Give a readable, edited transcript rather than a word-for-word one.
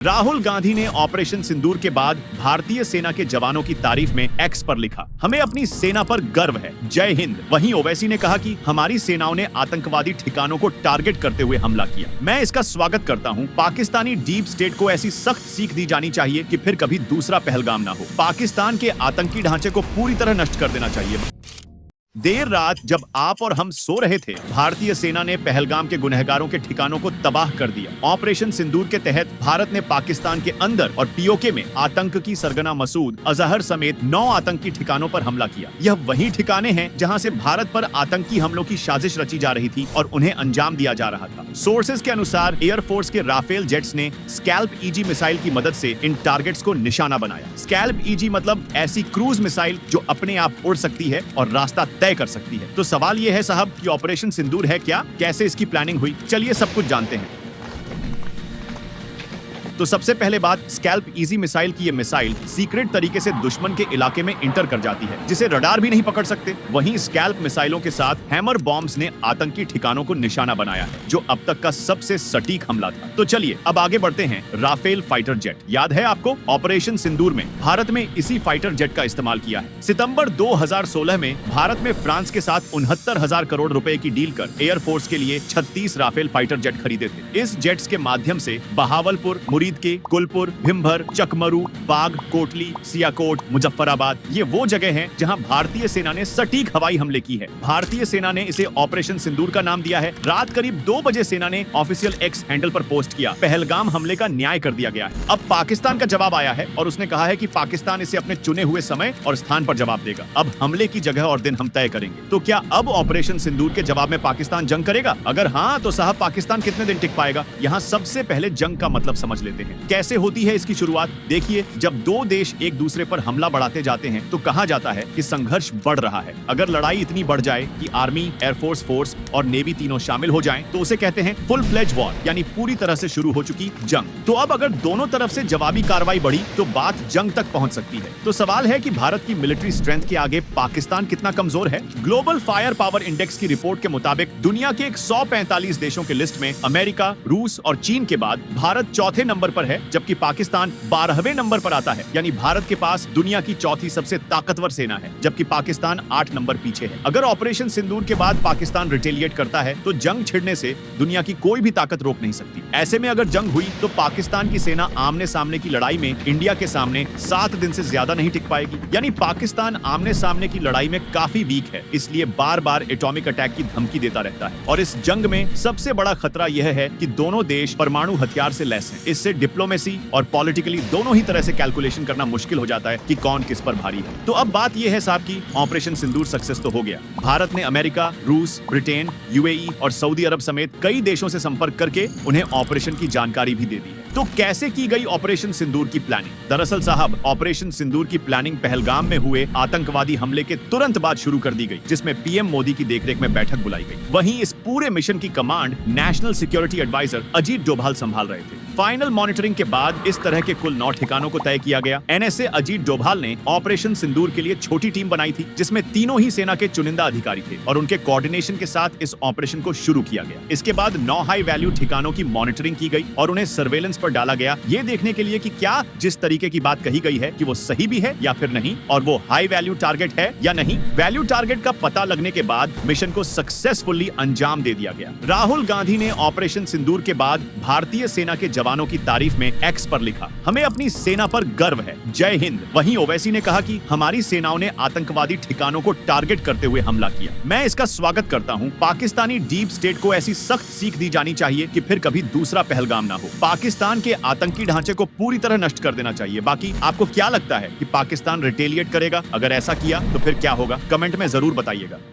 राहुल गांधी ने ऑपरेशन सिंदूर के बाद भारतीय सेना के जवानों की तारीफ में एक्स पर लिखा, हमें अपनी सेना पर गर्व है, जय हिंद। वहीं ओवैसी ने कहा कि हमारी सेनाओं ने आतंकवादी ठिकानों को टारगेट करते हुए हमला किया। मैं इसका स्वागत करता हूं। पाकिस्तानी डीप स्टेट को ऐसी सख्त सीख दी जानी चाहिए कि फिर कभी दूसरा पहलगाम ना हो। पाकिस्तान के आतंकी ढांचे को पूरी तरह नष्ट कर देना चाहिए। देर रात जब आप और हम सो रहे थे, भारतीय सेना ने पहलगाम के गुनहगारों के ठिकानों को तबाह कर दिया। ऑपरेशन सिंदूर के तहत भारत ने पाकिस्तान के अंदर और पीओके में आतंक की सरगना मसूद अजहर समेत 9 आतंकी ठिकानों पर हमला किया। यह वही ठिकाने हैं जहां से भारत पर आतंकी हमलों की साजिश रची जा रही थी और उन्हें अंजाम दिया जा रहा था। सोर्सेज के अनुसार एयरफोर्स के राफेल जेट्स ने स्कैल्प ईजी मिसाइल की मदद से इन टारगेट्स को निशाना बनाया। स्कैल्प ईजी मतलब ऐसी क्रूज मिसाइल जो अपने आप उड़ सकती है और रास्ता तय कर सकती है। तो सवाल यह है साहब कि ऑपरेशन सिंदूर है क्या? कैसे इसकी प्लानिंग हुई? चलिए सब कुछ जानते हैं। तो सबसे पहले बात, स्कैल्प ईजी मिसाइल की ये मिसाइल सीक्रेट तरीके से दुश्मन के इलाके में इंटर कर जाती है, जिसे रडार भी नहीं पकड़ सकते। वहीं स्कैल्प मिसाइलों के साथ हैमर बॉम्ब्स ने आतंकी ठिकानों को निशाना बनाया है, जो अब तक का सबसे सटीक हमला था। तो चलिए अब आगे बढ़ते हैं। राफेल फाइटर जेट, याद है आपको? ऑपरेशन सिंदूर में भारत में इसी फाइटर जेट का इस्तेमाल किया है। सितंबर 2016 में भारत में फ्रांस के साथ 69,000 करोड़ रुपए की डील कर एयरफोर्स के लिए 36 राफेल फाइटर जेट खरीदे थे। इस जेट्स के माध्यम से बहावलपुर, के कुलपुर, भिम्भर, चकमरू, बाग, कोटली, सियाकोट, मुजफ्फराबाद, ये वो जगह हैं जहां भारतीय सेना ने सटीक हवाई हमले की है। भारतीय सेना ने इसे ऑपरेशन सिंदूर का नाम दिया है। रात करीब 2 बजे सेना ने ऑफिशियल एक्स हैंडल पर पोस्ट किया, पहलगाम हमले का न्याय कर दिया गया है। अब पाकिस्तान का जवाब आया है और उसने कहा है कि पाकिस्तान इसे अपने चुने हुए समय और स्थान पर जवाब देगा। अब हमले की जगह और दिन हम तय करेंगे। तो क्या अब ऑपरेशन सिंदूर के जवाब में पाकिस्तान जंग करेगा? अगर हाँ, तो साहब पाकिस्तान कितने दिन टिक पाएगा? यहाँ सबसे पहले जंग का मतलब समझ लेते हैं। कैसे होती है इसकी शुरुआत? देखिए, जब 2 देश एक दूसरे पर हमला बढ़ाते जाते हैं तो कहा जाता है कि संघर्ष बढ़ रहा है। अगर लड़ाई इतनी बढ़ जाए कि आर्मी, एयरफोर्स फोर्स और नेवी तीनों शामिल हो जाएं, तो उसे कहते हैं फुल फ्लेज वॉर, यानी पूरी तरह से शुरू हो चुकी जंग। तो अब अगर दोनों तरफ से जवाबी कार्रवाई बढ़ी तो बात जंग तक पहुंच सकती है। तो सवाल है कि भारत की मिलिट्री स्ट्रेंथ के आगे पाकिस्तान कितना कमजोर है? ग्लोबल फायर पावर इंडेक्स की रिपोर्ट के मुताबिक दुनिया के 145 देशों के लिस्ट में अमेरिका, रूस और चीन के बाद भारत चौथे नंबर पर है, जबकि पाकिस्तान 12वें नंबर पर आता है। यानी भारत के पास दुनिया की चौथी सबसे ताकतवर सेना है, जबकि पाकिस्तान 8 नंबर पीछे है। अगर ऑपरेशन सिंदूर के बाद पाकिस्तान रिटेलिएट करता है तो जंग छिड़ने से दुनिया की कोई भी ताकत रोक नहीं सकती। ऐसे में अगर जंग हुई तो पाकिस्तान की सेना आमने सामने की लड़ाई में इंडिया के सामने 7 दिन से ज्यादा नहीं टिक पाएगी। यानी पाकिस्तान आमने सामने की लड़ाई में काफी वीक है, इसलिए बार बार एटॉमिक अटैक की धमकी देता रहता है। और इस जंग में सबसे बड़ा खतरा यह है कि दोनों देश परमाणु हथियार से लैस हैं। इससे डिप्लोमेसी और पॉलिटिकली दोनों ही तरह से कैलकुलेशन करना मुश्किल हो जाता है कि कौन किस पर भारी है। तो अब बात यह है साहब कि ऑपरेशन सिंदूर सक्सेस तो हो गया। भारत ने अमेरिका, रूस, ब्रिटेन, यूएई और सऊदी अरब समेत कई देशों से संपर्क करके उन्हें ऑपरेशन की जानकारी भी दे दी है। तो कैसे की गई ऑपरेशन सिंदूर की प्लानिंग? दरअसल साहब, ऑपरेशन सिंदूर की प्लानिंग पहलगाम में हुए आतंकवादी हमले के तुरंत बाद शुरू कर दी गई, जिसमें पीएम मोदी की देखरेख में बैठक बुलाई गई। वहीं इस पूरे मिशन की command national security advisor Ajit Doval संभाल रहे थे। फाइनल मॉनिटरिंग के बाद इस तरह के कुल 9 ठिकानों को तय किया गया। एनएसए अजीत डोभाल ने ऑपरेशन सिंदूर के लिए छोटी टीम बनाई थी, जिसमें तीनों ही सेना के चुनिंदा अधिकारी थे और उनके कोऑर्डिनेशन के साथ इस ऑपरेशन को शुरू किया गया। इसके बाद 9 हाई वैल्यू ठिकानों की मॉनिटरिंग की गई और उन्हें सर्वेलेंस पर डाला गया, ये देखने के लिए कि क्या जिस तरीके की बात कही गई है कि वो सही भी है या फिर नहीं, और वो हाई वैल्यू टारगेट है या नहीं। वैल्यू टारगेट का पता लगने के बाद मिशन को सक्सेसफुली अंजाम दे दिया गया। राहुल गांधी ने ऑपरेशन सिंदूर के बाद भारतीय सेना के जवानों की तारीफ में एक्स पर लिखा, हमें अपनी सेना पर गर्व है, जय हिंद। वहीं ओवैसी ने कहा कि हमारी सेनाओं ने आतंकवादी ठिकानों को टारगेट करते हुए हमला किया। मैं इसका स्वागत करता हूं। पाकिस्तानी डीप स्टेट को ऐसी सख्त सीख दी जानी चाहिए कि फिर कभी दूसरा पहलगाम ना हो। पाकिस्तान के आतंकी ढांचे को पूरी तरह नष्ट कर देना चाहिए। बाकी आपको क्या लगता है कि पाकिस्तान रिटेलिएट करेगा? अगर ऐसा किया तो फिर क्या होगा? कमेंट में जरूर बताइएगा।